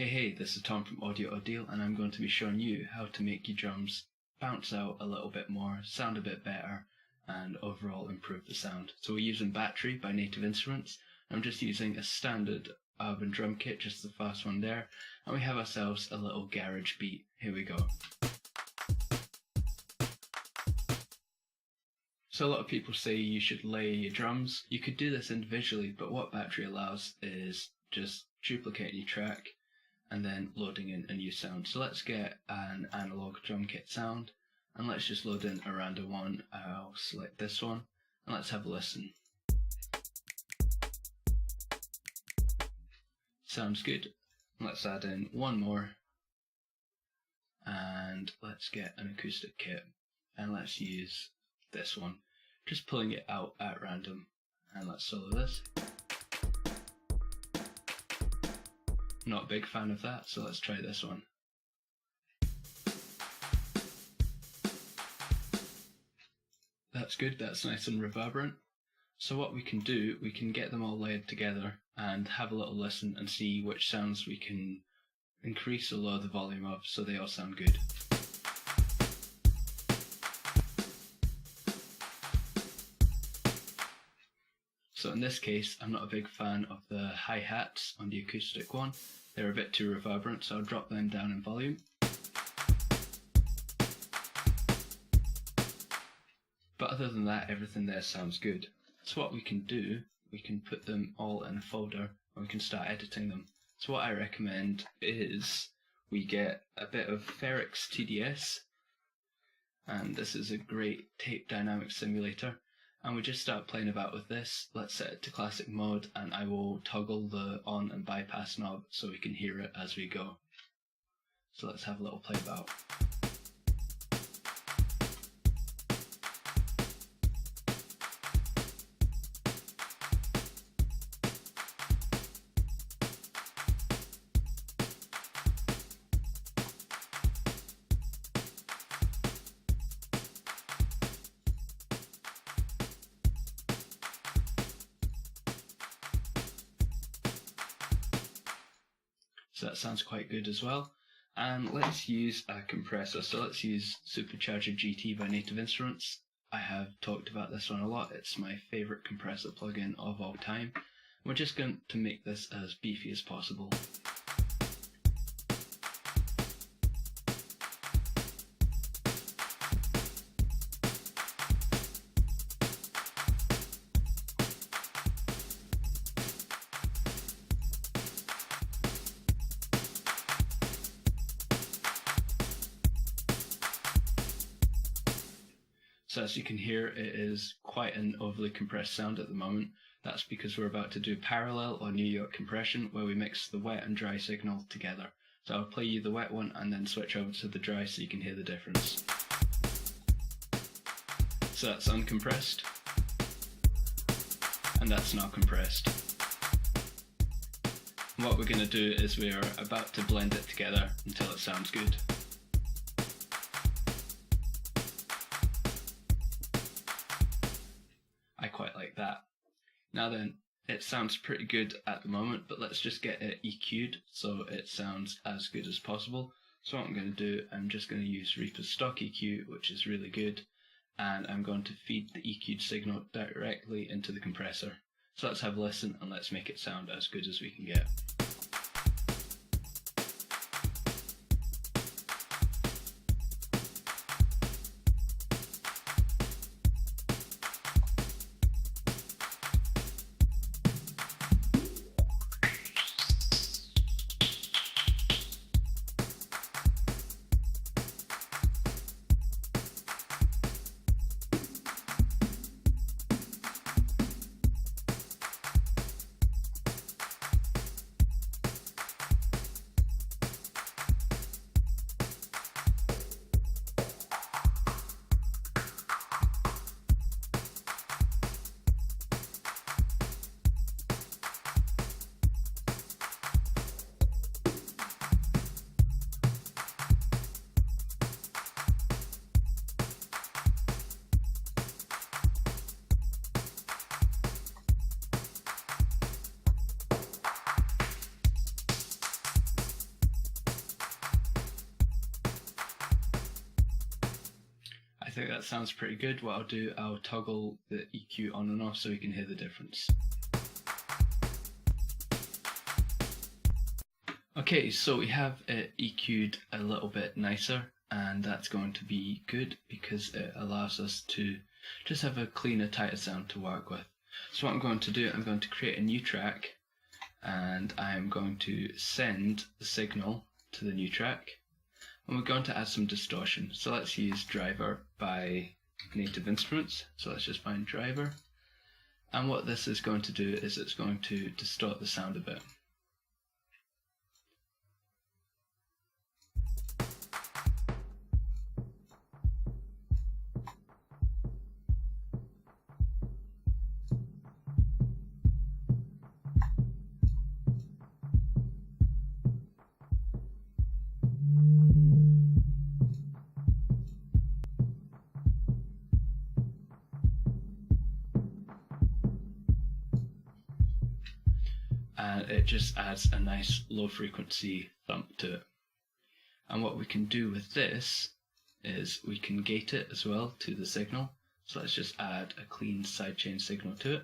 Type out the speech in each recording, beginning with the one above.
Hey, this is Tom from Audio Ordeal, and I'm going to be showing you how to make your drums bounce out a little bit more, sound a bit better, and overall improve the sound. So we're using Battery by Native Instruments. I'm just using a standard Urban drum kit, just the first one there, and we have ourselves a little garage beat. Here we go. So a lot of people say you should layer your drums. You could do this individually, but what Battery allows is just duplicating your track and then loading in a new sound. So let's get an analog drum kit sound, and let's just load in a random one. I'll select this one, and let's have a listen. Sounds good. Let's add in one more, and let's get an acoustic kit, and let's use this one, just pulling it out at random, and let's solo this. Not a big fan of that, so let's try this one. That's good, that's nice and reverberant. So what we can do, we can get them all layered together and have a little listen and see which sounds we can increase or lower the volume of so they all sound good. So in this case, I'm not a big fan of the hi-hats on the acoustic one. They're a bit too reverberant, so I'll drop them down in volume. But other than that, everything there sounds good. So what we can do, we can put them all in a folder and we can start editing them. So what I recommend is we get a bit of Ferrix TDS, and this is a great tape dynamic simulator, and we just start playing about with this. Let's set it to classic mode, and I will toggle the on and bypass knob so we can hear it as we go. So let's have a little play about. So that sounds quite good as well. And let's use a compressor. So let's use Supercharger GT by Native Instruments. I have talked about this one a lot. It's my favourite compressor plugin of all time. We're just going to make this as beefy as possible. So as you can hear, it is quite an overly compressed sound at the moment. That's because we're about to do parallel or New York compression, where we mix the wet and dry signal together. So I'll play you the wet one and then switch over to the dry so you can hear the difference. So that's uncompressed, and that's not compressed. And what we're going to do is we're about to blend it together until it sounds good. I quite like that. Now then, it sounds pretty good at the moment, but let's just get it EQ'd so it sounds as good as possible. So what I'm going to do, I'm just going to use Reaper's stock EQ, which is really good, and I'm going to feed the EQ'd signal directly into the compressor. So let's have a listen and let's make it sound as good as we can get. think that sounds pretty good. What I'll do, I'll toggle the EQ on and off so we can hear the difference. Okay, so we have it EQ'd a little bit nicer, and that's going to be good because it allows us to just have a cleaner, tighter sound to work with. So what I'm going to do, I'm going to create a new track, and I'm going to send the signal to the new track, and we're going to add some distortion. So let's use Driver by Native Instruments. So let's just find Driver, and what this is going to do is it's going to distort the sound a bit. And it just adds a nice low frequency thump to it. And what we can do with this is we can gate it as well to the signal. So let's just add a clean sidechain signal to it,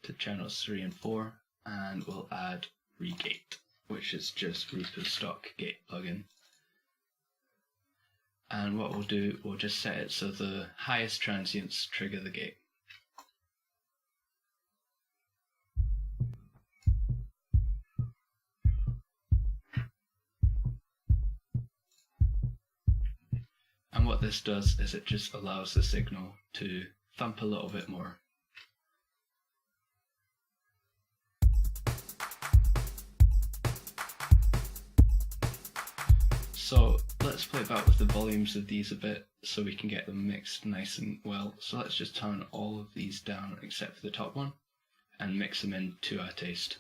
to channels 3 and 4, and we'll add regate, which is just Reaper's stock gate plugin. And what we'll do, we'll just set it so the highest transients trigger the gate. And what this does is it just allows the signal to thump a little bit more. So let's play about with the volumes of these a bit so we can get them mixed nice and well. So let's just turn all of these down except for the top one and mix them in to our taste.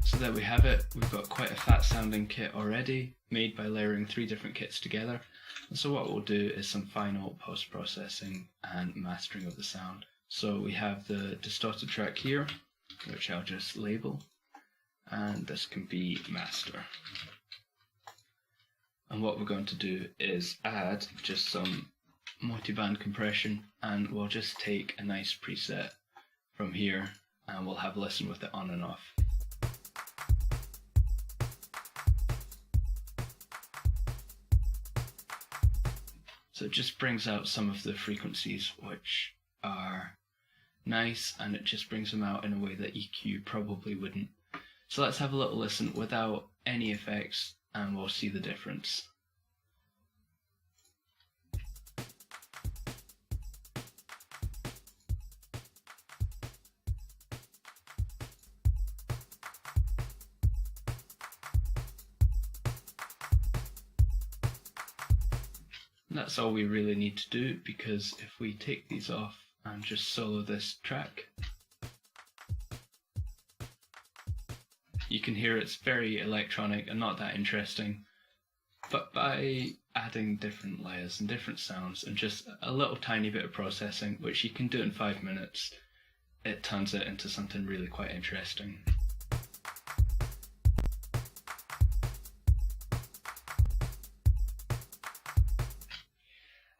So there we have it. We've got quite a fat sounding kit already, made by layering 3 different kits together. And so what we'll do is some final post-processing and mastering of the sound. So we have the distorted track here, which I'll just label, and this can be master. And what we're going to do is add just some multiband compression, and we'll just take a nice preset from here and we'll have a listen with it on and off. So it just brings out some of the frequencies which are nice, and it just brings them out in a way that EQ probably wouldn't. So let's have a little listen without any effects and we'll see the difference. That's all we really need to do, because if we take these off and just solo this track, you can hear it's very electronic and not that interesting, but by adding different layers and different sounds and just a little tiny bit of processing, which you can do in 5 minutes, it turns it into something really quite interesting.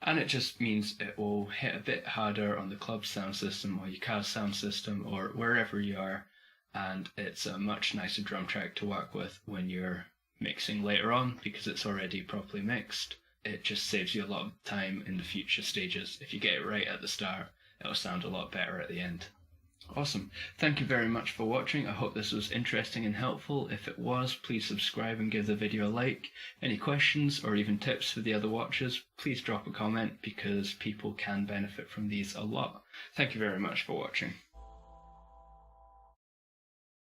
And it just means it will hit a bit harder on the club sound system or your car sound system or wherever you are, and it's a much nicer drum track to work with when you're mixing later on because it's already properly mixed. It just saves you a lot of time in the future stages. If you get it right at the start, it'll sound a lot better at the end. Awesome. Thank you very much for watching. I hope this was interesting and helpful. If it was, please subscribe and give the video a like. Any questions or even tips for the other watchers, please drop a comment because people can benefit from these a lot. Thank you very much for watching.